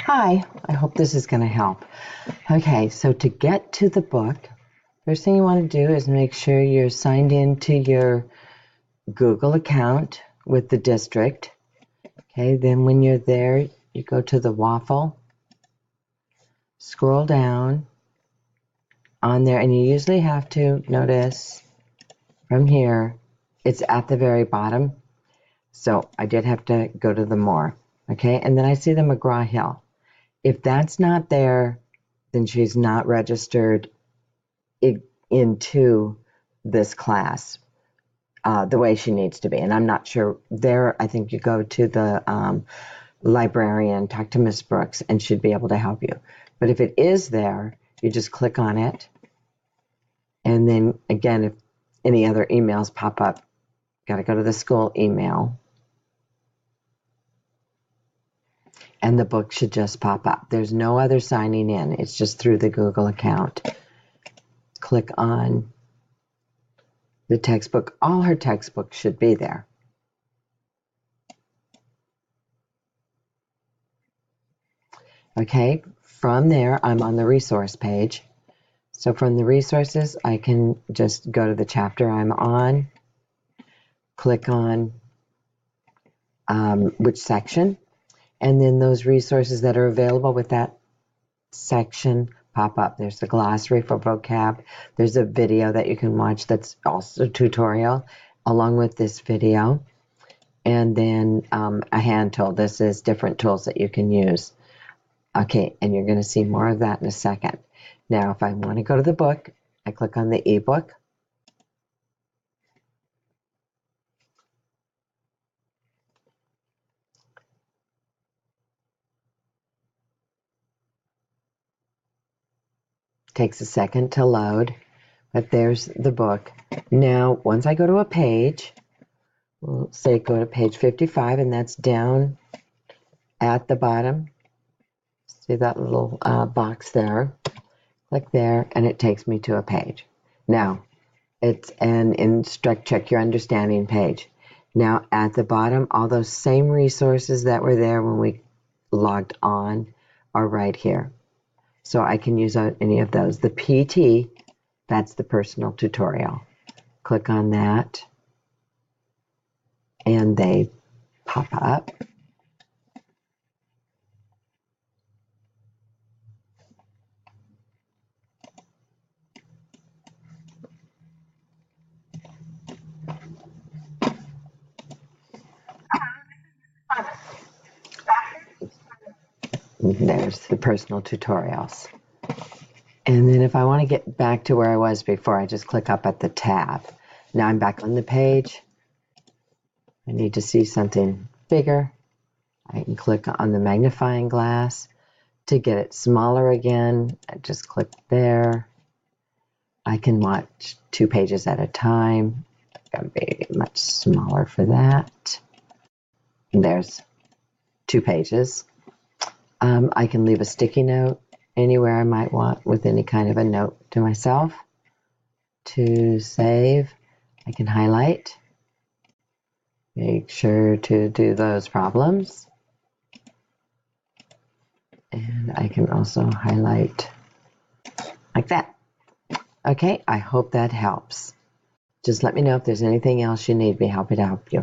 Hi, I hope this is going to help. Okay, so to get to the book, first thing you want to do is make sure you're signed into your Google account with the district. Okay, then when you're there, you go to the waffle, scroll down on there, and you usually have to notice from here, it's at the very bottom. So I did have to go to the more. Okay, and then I see the McGraw-Hill. If that's not there, then she's not registered into this class the way she needs to be. And I'm not sure there. I think you go to the librarian, talk to Miss Brooks, and she'd be able to help you. But if it is there, you just click on it. And then again, if any other emails pop up, got to go to the school email. And the book should just pop up. There's no other signing in. It's just through the Google account. Click on the textbook. All her textbooks should be there. Okay, from there, I'm on the resource page. So from the resources, I can just go to the chapter I'm on, click on which section, and then those resources that are available with that section pop up. There's the glossary for vocab. There's a video that you can watch that's also a tutorial along with this video. And then a hand tool. This is different tools that you can use. Okay, and you're going to see more of that in a second. Now, if I want to go to the book, I click on the ebook. Takes a second to load, but there's the book. Now, once I go to a page, we'll say go to page 55, and that's down at the bottom. See that little box there? Click there, and it takes me to a page. Now, it's an check your understanding page. Now, at the bottom, all those same resources that were there when we logged on are right here. So I can use any of those. The PT, that's the personal tutorial. Click on that, and they pop up. There's the personal tutorials. And then if I want to get back to where I was before, I just click up at the tab. Now I'm back on the page. I need to see something bigger. I can click on the magnifying glass. To get it smaller again, I just click there. I can watch 2 pages at a time. Gotta be much smaller for that. And there's 2 pages. I can leave a sticky note anywhere I might want with any kind of a note to myself. To save, I can highlight. Make sure to do those problems. And I can also highlight like that. Okay, I hope that helps. Just let me know if there's anything else you need me happy to help you.